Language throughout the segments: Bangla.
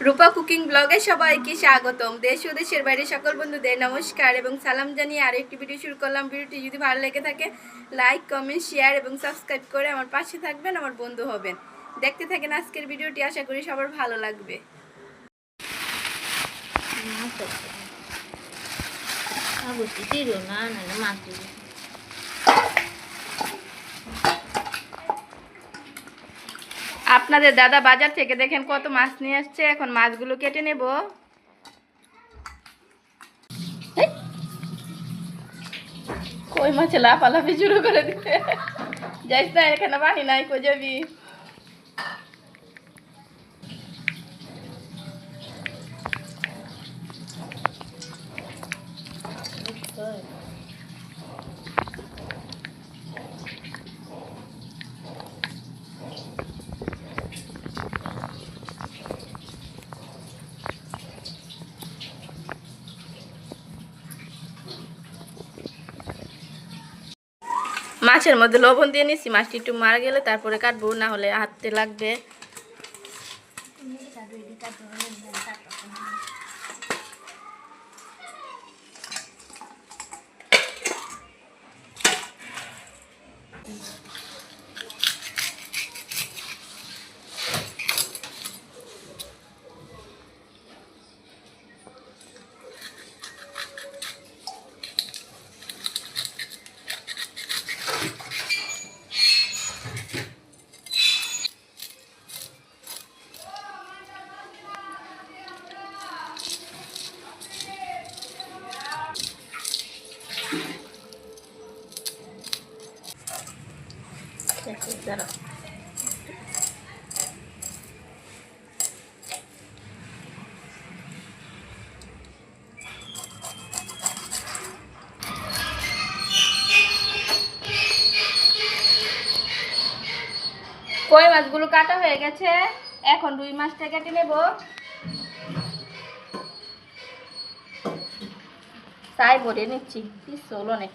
রূপা কুকিং ব্লগে সবাইকে স্বাগতম। দেশ ও দেশের বাইরে সকল বন্ধুদের নমস্কার এবং সালাম জানিয়ে আরেকটি ভিডিও শুরু করলাম। ভিডিওটি যদি ভালো লেগে থাকে লাইক, কমেন্ট, শেয়ার এবং সাবস্ক্রাইব করে আমার পাশে থাকবেন, আমার বন্ধু হবেন। দেখতে থাকেন আজকের ভিডিওটি, আশা করি সবার ভালো লাগবে। আপনাদের দাদা বাজার থেকে দেখেন কত মাছ নিয়ে আসছে। এখন মাছগুলো কেটে নেব। কই মাছে লাফালাফি শুরু করে দিতে যাইস না, এখানে পানি নাই, কই যাবি? মাছের মধ্যে লবণ দিয়ে নিচ্ছি, মাছটি একটু মারা গেলে তারপরে কাটবো, না হলে হাতে লাগবে। কই মাছগুলো কাটা হয়ে গেছে, এখন রুই মাছটা কেটে নেব। তাই ভরে নিচ্ছি, পিস হলো অনেক।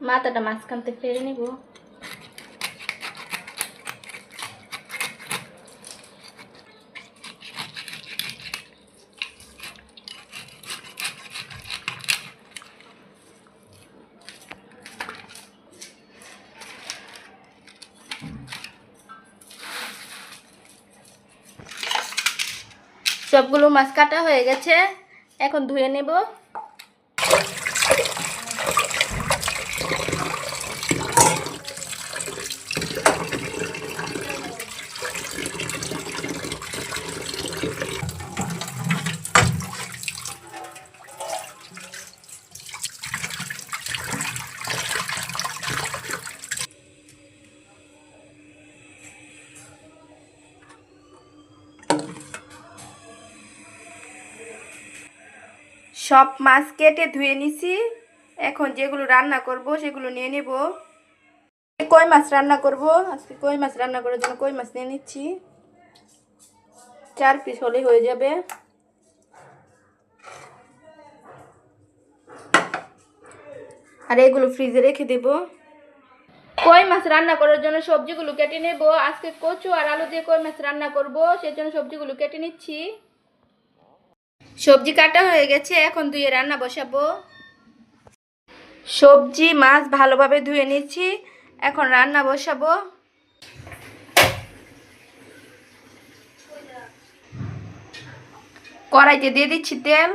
মাথাটা মাঝখান থেকে ফেলে নিব। সবগুলো মাছ কাটা হয়ে গেছে, এখন ধুয়ে নেব। সব মাছ কেটে ধুয়ে নিছি, এখন যেগুলো রান্না করব সেগুলো নিয়ে নেব। কই মাছ রান্না করব আজকে। কই মাছ রান্না করার জন্য কই মাছ নিয়ে নিচ্ছি, 4 পিস হলে হয়ে যাবে। আর এগুলো ফ্রিজে রেখে দেব। কই মাছ রান্না করার জন্য সবজিগুলো কেটে নেব। আজকে কচু আর আলু দিয়ে কই মাছ রান্না করব, সেজন্য সবজিগুলো কেটে নিচ্ছি। সবজি কাটা হয়ে গেছে, এখন ধুয়ে রান্না বসাবো। সবজি মাছ ভালোভাবে ধুয়ে নিচ্ছি, এখন রান্না বসাবো। কড়াইতে দিয়ে দিচ্ছি তেল।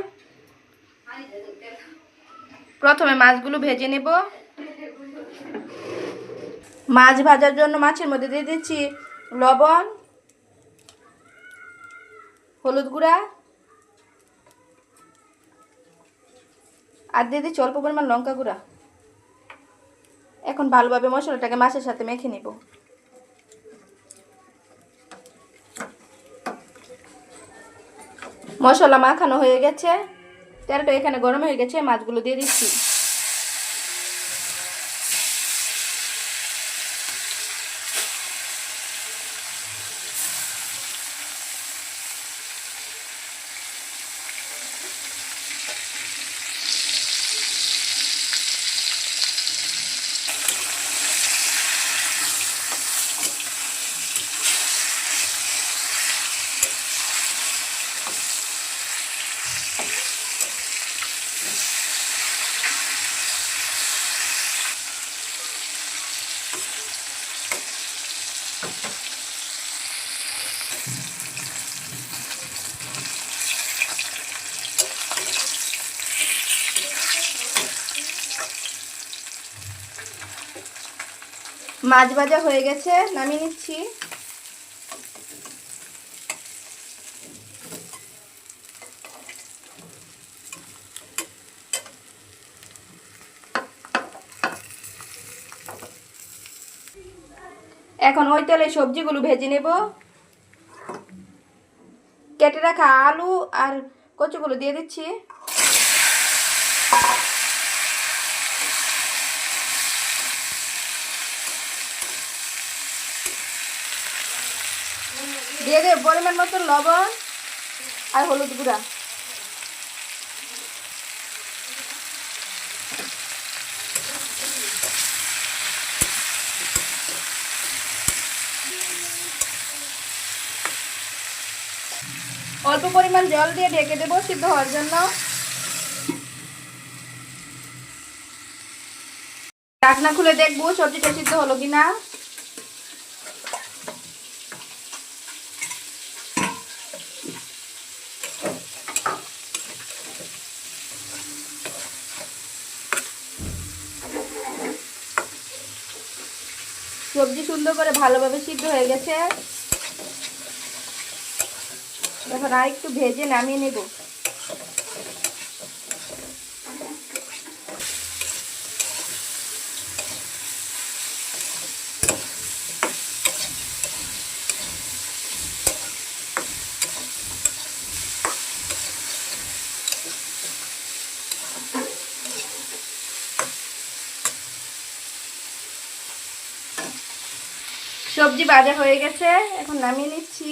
প্রথমে মাছগুলো ভেজে নেব। মাছ ভাজার জন্য মাছের মধ্যে দিয়ে দিচ্ছি লবণ, হলুদ গুঁড়া আর দিয়ে দিচ্ছি অল্প পরিমাণ লঙ্কা গুঁড়া। এখন ভালোভাবে মশলাটাকে মাছের সাথে মেখে নেব। মশলা মাখানো হয়ে গেছে, তেলটা এখানে গরম হয়ে গেছে, মাছগুলো দিয়ে দিচ্ছি। মাছ ভাজা হয়ে গেছে, নামিয়ে নিচ্ছি। এখন ওই তেলে সবজিগুলো ভেজে নেব। কেটে রাখা আলু আর কচুগুলো দিয়ে দিচ্ছি। দিয়ে দেব পরিমাণ মতো লবণ আর হলুদ গুঁড়া। অল্প পরিমাণ জল দিয়ে ঢেকে দেবো সিদ্ধ হওয়ার জন্য। ঢাকনা খুলে দেখবো সবজিটা সিদ্ধ হলো কিনা। সবজি সুন্দর করে ভালোভাবে সিদ্ধ হয়ে গেছে। এখন আর একটু ভেজে নামিয়ে নেব। সবজি ভাজা হয়ে গেছে, এখন নামিয়ে নিচ্ছি।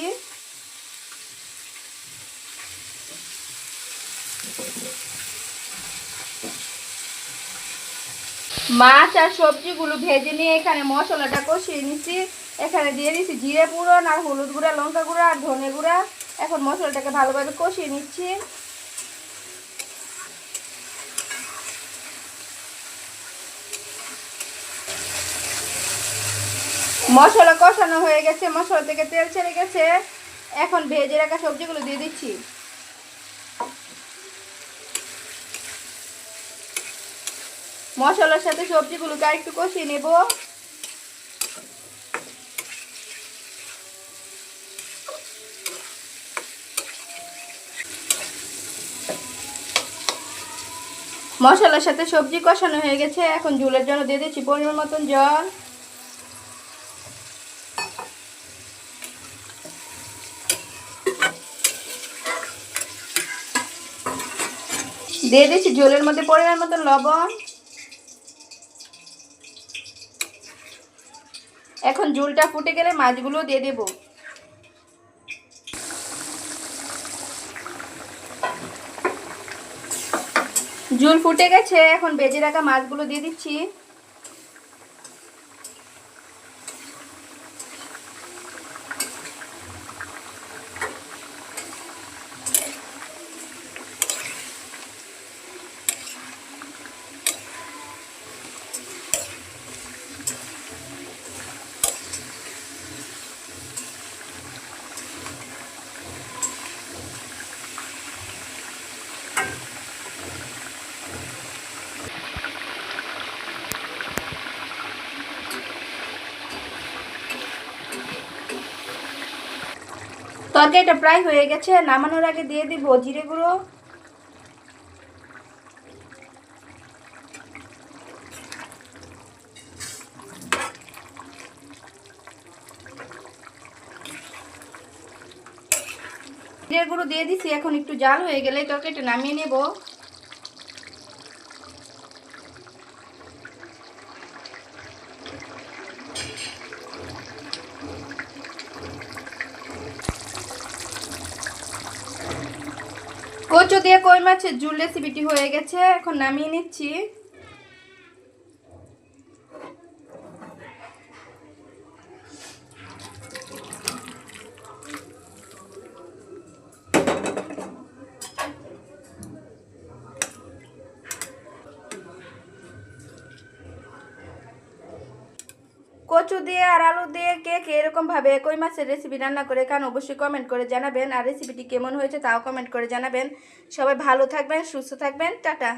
মাছ আর সবজিগুলো ভেজে নিয়ে এখানে মশলাটা কষিয়ে নিচ্ছি। এখানে দিয়ে দিচ্ছি জিরে ফোড়ন আর হলুদ গুঁড়া, লঙ্কা গুঁড়া আর ধনে গুঁড়া। এখন মশলাটাকে ভালোভাবে কষিয়ে নিচ্ছি। মশলা কষানো হয়ে গেছে, মশলা থেকে তেল ছেড়ে গেছে। এখন ভেজে রাখা সবজিগুলো দিয়ে দিচ্ছি। মশলার সাথে সবজিগুলোকে আর একটু কষিয়ে নেব। মশলার সাথে সবজি কষানো হয়ে গেছে, এখন ঝোলের জন্য দিয়ে দিচ্ছি পরিমাণ মতন জল। দিয়ে দিচ্ছি ঝোলের মধ্যে পরিমাণ মতন লবণ। এখন ঝোলটা ফুটে গেলে মাছগুলো দিয়ে দেব। ঝোল ফুটে গেছে, এখন ভেজে রাখা মাছগুলো দিয়ে দিচ্ছি। তরকারিটা প্রায় হয়ে গেছে, নামানোর আগে দিয়ে দিব জিরে গুঁড়ো, জিরের গুঁড়ো দিয়ে দিছি। এখন একটু জাল হয়ে গেলে তরকারিটা নামিয়ে নেব। কচু দিয়ে কই মাছের ঝোল রেসিপিটি হয়ে গেছে, এখন নামিয়ে নিচ্ছি। কচু দিয়ে আর আলু দিয়ে কে কে এরকমভাবে কই মাছের রেসিপি রান্না করে খান অবশ্যই কমেন্ট করে জানাবেন। আর রেসিপিটি কেমন হয়েছে তাও কমেন্ট করে জানাবেন। সবাই ভালো থাকবেন, সুস্থ থাকবেন, টাটা।